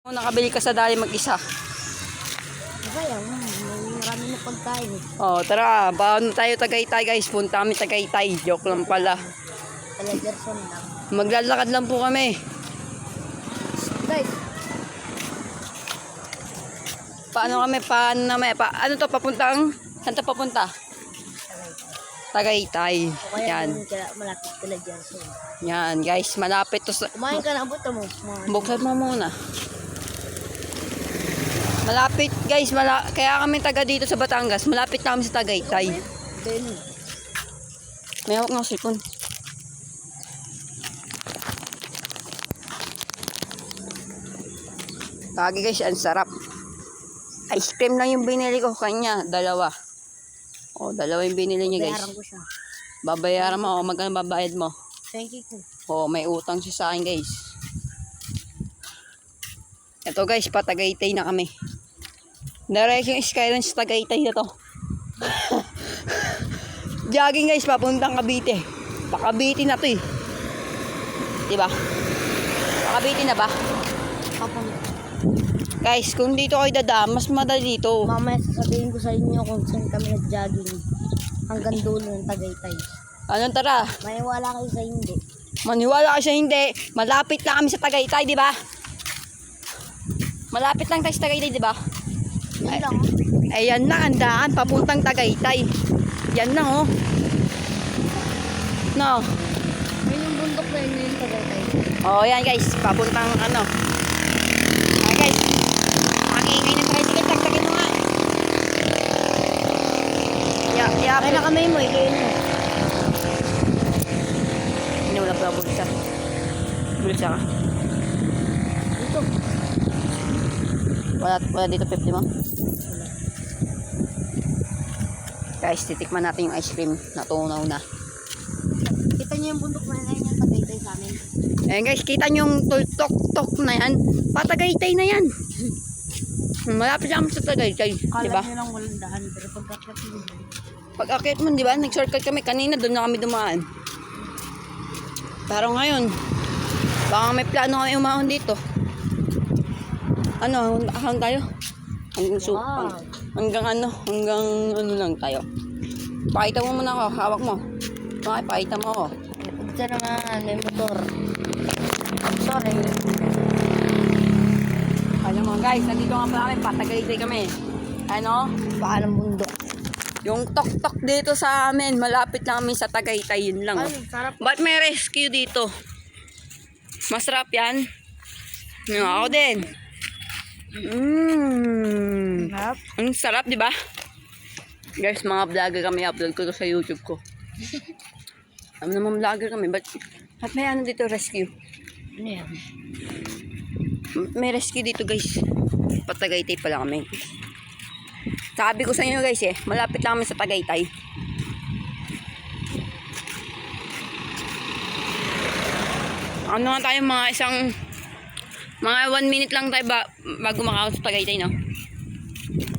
Nakabili ka sa dali mag-isa. Kaya, marami na pagkain. Oh, tara, baon tayo Tagaytay guys. Punta kami Tagaytay. Joke lang pala. Talagerson lang. Maglalakad lang po kami. Guys, Paano ano to papuntang? Saan to papunta? Tagaytay. o kaya Yan. malapit Talagerson. Yan guys, malapit to sa... Kumain ka na, buto mo. Buksan mo muna. Malapit guys, kaya kami taga dito sa Batangas. Malapit na kami sa Tagaytay. Then, May hawak ng sipon. Lagi guys, ang sarap. Ice cream lang yung binili ko kanya, dalawa. O, dalawa yung binili niya guys. bayaran ko siya. Babayaran mo, o magkano babayad mo? Thank you. O, may utang siya sa akin guys. Ito guys, patagaytay na kami. Direct yung Skyline sa Tagaytay na to. Jogging guys, papuntang Cavite. Pakabiti na to eh. Diba? Pakabiti na ba? Kapag Guys, kung dito kayo dadaan, mas madali dito. mamaya sasabihin ko sa inyo kung saan kami nag-jogging hanggang dulo ng Tagaytay. Anong tara? Maniwala kayo sa hindi. Maniwala kayo sa hindi. Malapit lang kami sa Tagaytay, di ba? Malapit lang tayo sa Tagaytay, di ba? Yan lang. Ayan na, ang daan, papuntang Tagaytay. Yan na, oh. No. Yun yung bundok na yun yung Tagaytay. Oh, yan guys, papuntang ano. Ay guys, ang ingay ng tricycle, tagtagin mo nga. Kaya na kamay mo, ikayin mo. Hindi, wala pa bulsa. Bulsa ka. Dito. Wala dito 50 mo. Guys, titikman natin yung ice cream. Natunaw na. Kita niyo yung bundok na yun yung Tagaytay sa amin. Ayan guys, kita nyo yung tok-tok na yan. Patagaytay na yan. Malapit lang sa Tagaytay. Kala Diba? nyo lang walang daan, pero pagkakit mo. Pag-akit mo, diba? Nag-shortcut kami. Kanina doon na kami dumaan. Pero ngayon, baka may plano kami umahon dito. Ano, ahon tayo? Hanggang ano lang tayo. Pakita mo muna ako, hawak mo. Okay, pakita mo ako. Pagka na nga, may motor. I'm sorry. Alam mo guys, nandito nga pala kami, patagaytay kami. Ano? Baka ng bundok. Yung tok-tok dito sa amin, malapit lang kami sa Tagaytay, yun lang. Ay, Oh. sarap. Ba't may rescue dito? Masarap yan? Yung ako din. Sarap. Ang sarap, di ba? Guys, mga vlogger kami, upload ko to sa YouTube ko. Alam naman vlogger kami, ba't may ano dito, rescue? Ano yan? May rescue dito guys. Patagaytay pala kami. Sabi ko sa inyo guys malapit lang kami sa Tagaytay. Ano nga tayo mga 1 minute lang tayo bago makakot sa Tagaytay, no?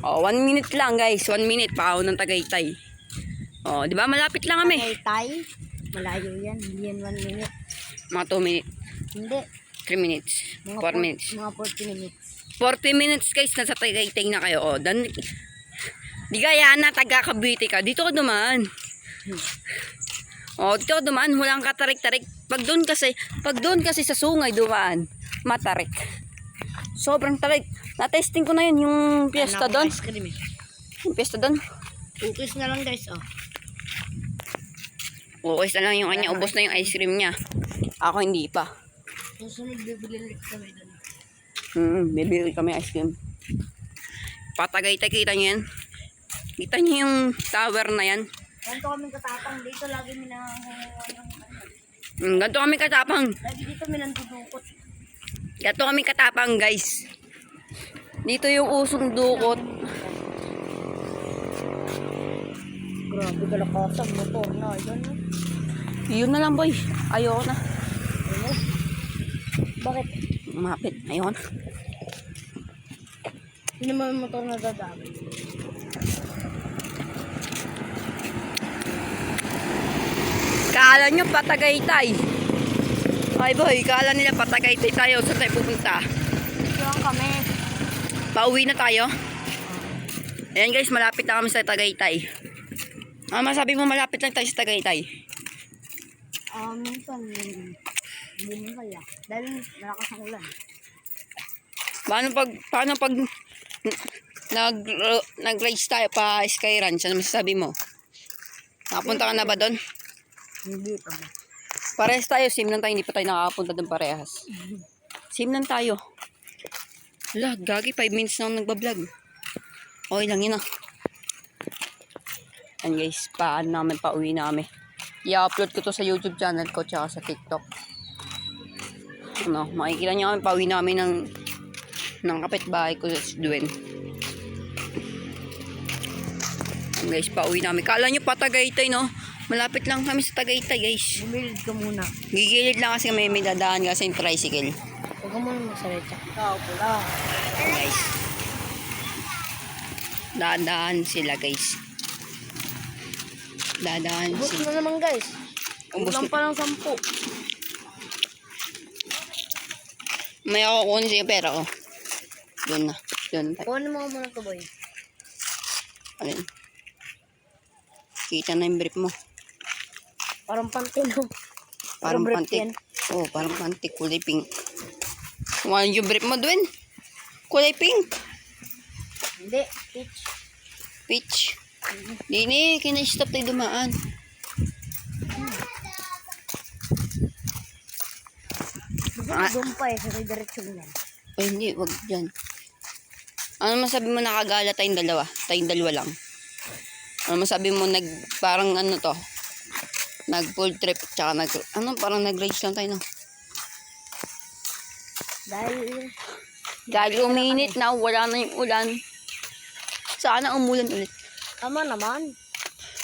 Oh, 1 minute lang guys, 1 minute pa ng Tagaytay. Oh, di ba malapit lang kami. Tagaytay? Malayo yan. Hindi yan 1 minute. Mga 2 minutes, Hindi. 3 minutes, 4 minutes. Mga 40 minutes. 40 minutes guys, nasa Tagaytay na kayo. Oh, di gaya na taga Cavite ka. Dito ka dumaan. Oh, dito ka dumaan, walang katarik-tarik. Pag doon kasi sa sungay dumaan, matarik. Sobrang tarik. Na-testing ko na yun, yung piyesta doon. Ice cream eh. Yung piyesta doon. Cookies na lang guys, oh. Ukis na lang yung kanya, ubos na yung ice cream niya. Ako hindi pa. Susunod bibili ulit kami doon. Bibili kami ice cream. Patagaytay, kita nyo yan? Kita nyo yung tower na yan? Ganito kami katapang. Dito lagi Ganito kami katapang. Lagi dito may nandudukot. Ganito kami katapang guys. Dito yung usong dukot. Grabe kalakasan. Motor na. Ayun. Yun na lang boy. Ayoko na. Ayun. Bakit? Mapit. Ayoko na. Hindi naman yung motor na dadami. Kala nyo patagaytay. Ay boy, kala nila patagaytay tayo. Saan tayo pupunta? Dito lang kami. Pauwi na tayo. Ayan guys, malapit na kami sa Tagaytay. Masabi mo malapit lang tayo sa Tagaytay? Minsan, hindi mo kaya. Dahil malakas ang ulan. Paano pag nag-rides tayo pa Sky Ranch? Ano masasabi mo? Nakapunta ka na ba doon? Hindi pa ba? Parehas tayo, sim lang tayo, hindi pa tayo nakakapunta doon parehas. Sim lang tayo. Wala, gagi, 5 minutes na ako nagbablog. Okay lang yun ah. And guys, pauwi na kami. I-upload ko to sa YouTube channel ko tsaka sa TikTok. Ano, makikita nyo kami, pauwi na kami ng kapitbahay ko sa Duen. And guys, pauwi na kami. Kala nyo pa Tagaytay, no? Malapit lang kami sa Tagaytay, guys. Bumilid ka muna. Gigilid lang kasi may dadaan kasi yung tricycle. Huwag ka muna magsalita. Ikaw, pula. Guys. Dadaan sila, guys. Dadaan Ubus sila. na naman guys. Ubus Ulang na. pa ng 10. May ako kunin sa'yo pera ko. Doon na. Doon na. Kunin mo muna ito boy. Alin. Kita na yung brief mo. Parang pantino. Parang brief pantik. yan. Oo, parang pantik. Kulay pink. Ano yung brief mo, Duen? Kulay pink. Hindi. Peach. Peach. Dini, kina-stop tayo dumaan. Doon pa eh. Sa may diretsyon yan. Ay, hindi. Wag dyan. Ano masabi mo nakagala tayong dalawa? Tayong dalawa lang. Ano masabi mo parang ano to? Nag full trip tsaka parang nag-rage lang tayo no? Dahil uminit na, wala na yung ulan. Sana umulan ulit. Tama naman.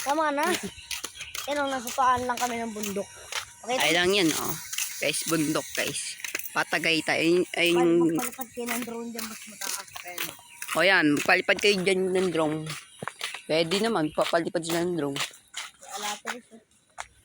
Tama na. Yan o, nasa paan lang kami ng bundok. Okay? Ay lang yan, oh. Guys, bundok, guys. Patagaytay. Ay yung... Magpalipad kayo ng drone dyan, mas mataas. O yan, magpalipad kayo dyan ng drone. Pwede naman, papalipad sila ng drone. Wala pa rin.